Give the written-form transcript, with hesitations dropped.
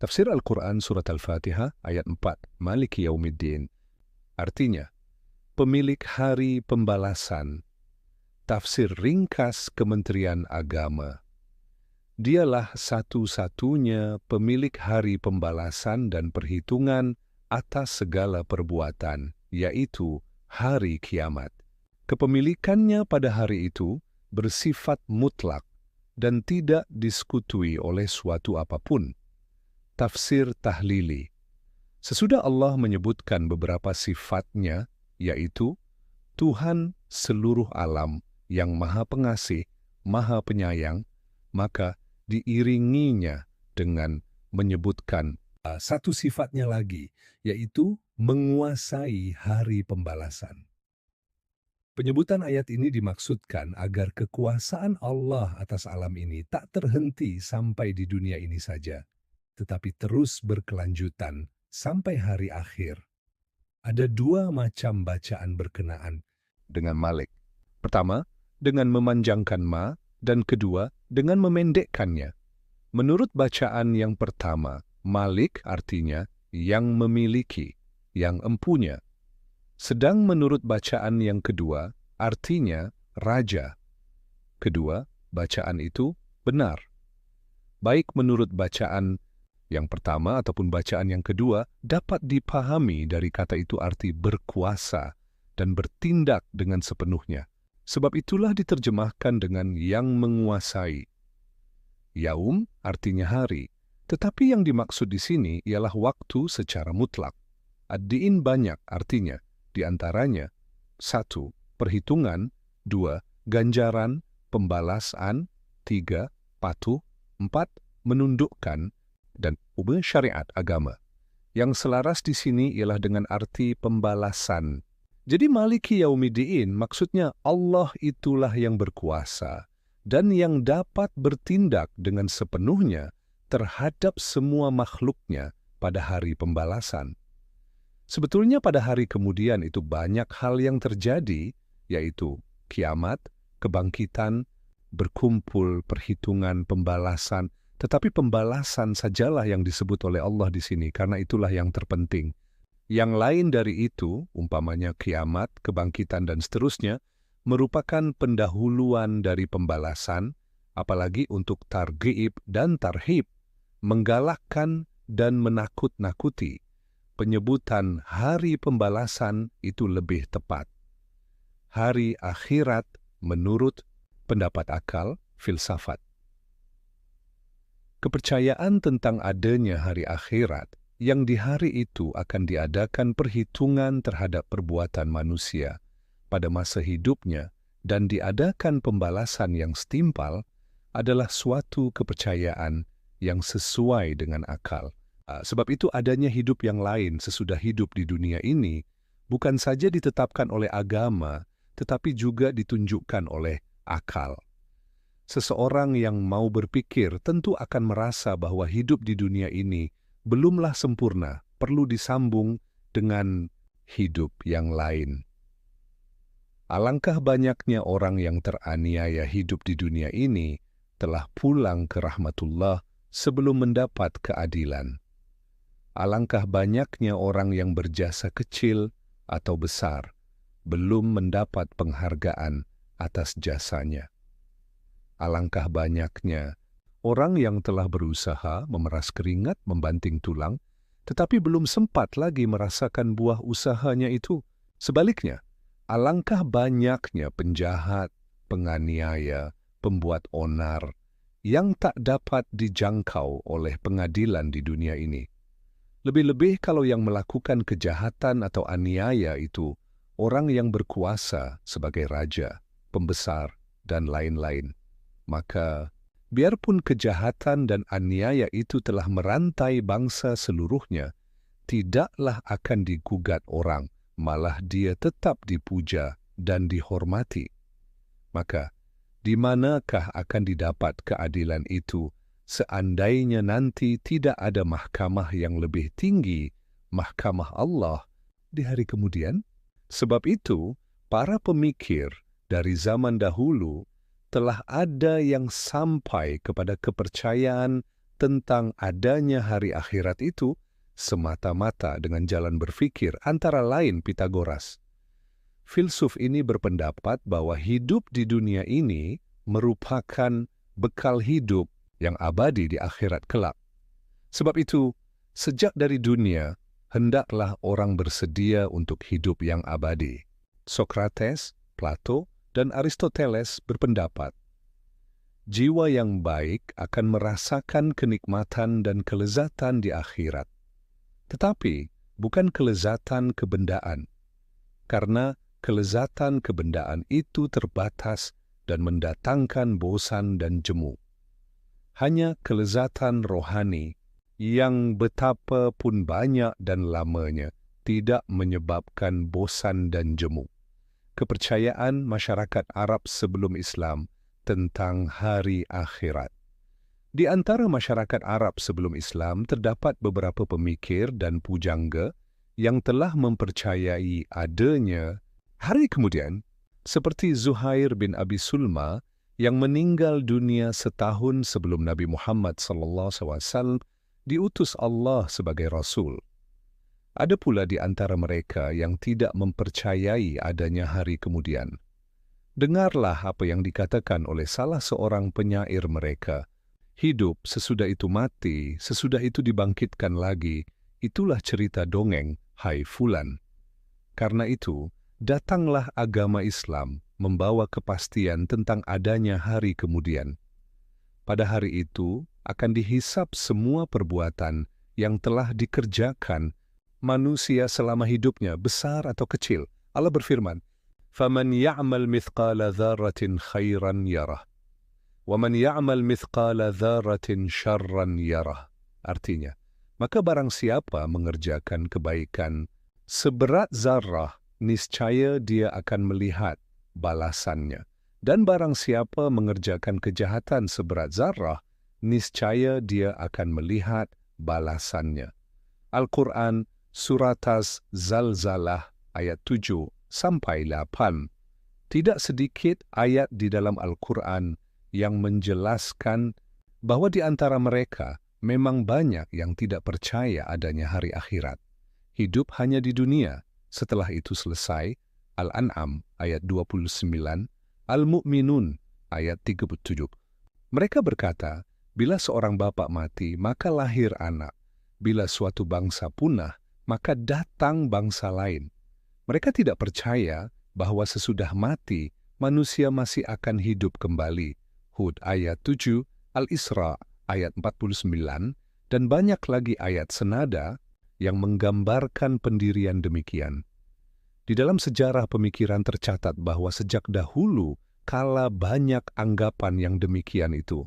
Tafsir Al-Quran Surat Al-Fatihah ayat 4, Maliki Yaumiddin. Artinya, pemilik hari pembalasan. Tafsir ringkas Kementerian Agama. Dialah satu-satunya pemilik hari pembalasan dan perhitungan atas segala perbuatan, yaitu hari kiamat. Kepemilikannya pada hari itu bersifat mutlak dan tidak disekutuai oleh suatu apapun. Tafsir tahlili. Sesudah Allah menyebutkan beberapa sifatnya, yaitu Tuhan seluruh alam yang Maha Pengasih, Maha Penyayang, maka diiringinya dengan menyebutkan satu sifatnya lagi, yaitu menguasai hari pembalasan. Penyebutan ayat ini dimaksudkan agar kekuasaan Allah atas alam ini tak terhenti sampai di dunia ini saja, tetapi terus berkelanjutan sampai hari akhir. Ada dua macam bacaan berkenaan dengan Malik. Pertama, dengan memanjangkan ma, dan kedua, dengan memendekkannya. Menurut bacaan yang pertama, Malik artinya yang memiliki, yang empunya. Sedang menurut bacaan yang kedua, artinya raja. Kedua, bacaan itu benar. Baik menurut bacaan yang pertama ataupun bacaan yang kedua, dapat dipahami dari kata itu arti berkuasa dan bertindak dengan sepenuhnya. Sebab itulah diterjemahkan dengan yang menguasai. Yaum artinya hari, tetapi yang dimaksud di sini ialah waktu secara mutlak. Ad-diin banyak artinya, di antaranya 1. Perhitungan, 2. Ganjaran, pembalasan, 3. Patuh, 4. Menundukkan, dan syariat agama. Yang selaras di sini ialah dengan arti pembalasan. Jadi Maliki Yaumiddin maksudnya Allah itulah yang berkuasa dan yang dapat bertindak dengan sepenuhnya terhadap semua makhluknya pada hari pembalasan. Sebetulnya pada hari kemudian itu banyak hal yang terjadi, yaitu kiamat, kebangkitan, berkumpul, perhitungan, pembalasan. Tetapi pembalasan sajalah yang disebut oleh Allah di sini, karena itulah yang terpenting. Yang lain dari itu, umpamanya kiamat, kebangkitan, dan seterusnya, merupakan pendahuluan dari pembalasan, apalagi untuk targhib dan tarhib, menggalakkan dan menakut-nakuti. Penyebutan hari pembalasan itu lebih tepat. Hari akhirat menurut pendapat akal, filsafat. Kepercayaan tentang adanya hari akhirat yang di hari itu akan diadakan perhitungan terhadap perbuatan manusia pada masa hidupnya dan diadakan pembalasan yang setimpal adalah suatu kepercayaan yang sesuai dengan akal. Sebab itu adanya hidup yang lain sesudah hidup di dunia ini bukan saja ditetapkan oleh agama, tetapi juga ditunjukkan oleh akal. Seseorang yang mau berpikir tentu akan merasa bahwa hidup di dunia ini belumlah sempurna, perlu disambung dengan hidup yang lain. Alangkah banyaknya orang yang teraniaya hidup di dunia ini telah pulang ke rahmatullah sebelum mendapat keadilan. Alangkah banyaknya orang yang berjasa kecil atau besar belum mendapat penghargaan atas jasanya. Alangkah banyaknya orang yang telah berusaha memeras keringat, membanting tulang, tetapi belum sempat lagi merasakan buah usahanya itu. Sebaliknya, alangkah banyaknya penjahat, penganiaya, pembuat onar, yang tak dapat dijangkau oleh pengadilan di dunia ini. Lebih-lebih kalau yang melakukan kejahatan atau aniaya itu orang yang berkuasa sebagai raja, pembesar, dan lain-lain. Maka, biarpun kejahatan dan aniaya itu telah merantai bangsa seluruhnya, tidaklah akan digugat orang, malah dia tetap dipuja dan dihormati. Maka, di manakah akan didapat keadilan itu seandainya nanti tidak ada mahkamah yang lebih tinggi, mahkamah Allah, di hari kemudian? Sebab itu, para pemikir dari zaman dahulu telah ada yang sampai kepada kepercayaan tentang adanya hari akhirat itu semata-mata dengan jalan berpikir antara lain Pitagoras. Filsuf ini berpendapat bahwa hidup di dunia ini merupakan bekal hidup yang abadi di akhirat kelak. Sebab itu, sejak dari dunia, hendaklah orang bersedia untuk hidup yang abadi. Sokrates, Plato, dan Aristoteles berpendapat, jiwa yang baik akan merasakan kenikmatan dan kelezatan di akhirat. Tetapi bukan kelezatan kebendaan, karena kelezatan kebendaan itu terbatas dan mendatangkan bosan dan jemu. Hanya kelezatan rohani yang betapa pun banyak dan lamanya tidak menyebabkan bosan dan jemu. Kepercayaan masyarakat Arab sebelum Islam tentang hari akhirat. Di antara masyarakat Arab sebelum Islam terdapat beberapa pemikir dan pujangga yang telah mempercayai adanya hari kemudian, seperti Zuhair bin Abi Sulma yang meninggal dunia setahun sebelum Nabi Muhammad SAW diutus Allah sebagai Rasul. Ada pula di antara mereka yang tidak mempercayai adanya hari kemudian. Dengarlah apa yang dikatakan oleh salah seorang penyair mereka. Hidup, sesudah itu mati, sesudah itu dibangkitkan lagi. Itulah cerita dongeng, hai Fulan. Karena itu, datanglah agama Islam membawa kepastian tentang adanya hari kemudian. Pada hari itu akan dihisap semua perbuatan yang telah dikerjakan manusia selama hidupnya, besar atau kecil. Allah berfirman, "Faman ya'mal mithqala dzarratin khairan yarah, wa man ya'mal mithqala dzarratin syarran yarah." Artinya, maka barang siapa mengerjakan kebaikan seberat zarrah, niscaya dia akan melihat balasannya. Dan barang siapa mengerjakan kejahatan seberat zarrah, niscaya dia akan melihat balasannya. Al-Quran Surat Az-Zalzalah ayat 7 sampai 8. Tidak sedikit ayat di dalam Al-Quran yang menjelaskan bahwa di antara mereka memang banyak yang tidak percaya adanya hari akhirat. Hidup hanya di dunia. Setelah itu selesai, Al-An'am ayat 29, Al-Mu'minun ayat 37. Mereka berkata, bila seorang bapak mati, maka lahir anak. Bila suatu bangsa punah, maka datang bangsa lain. Mereka tidak percaya bahwa sesudah mati, manusia masih akan hidup kembali. Hud ayat 7, Al-Isra ayat 49, dan banyak lagi ayat senada yang menggambarkan pendirian demikian. Di dalam sejarah pemikiran tercatat bahwa sejak dahulu kala banyak anggapan yang demikian itu.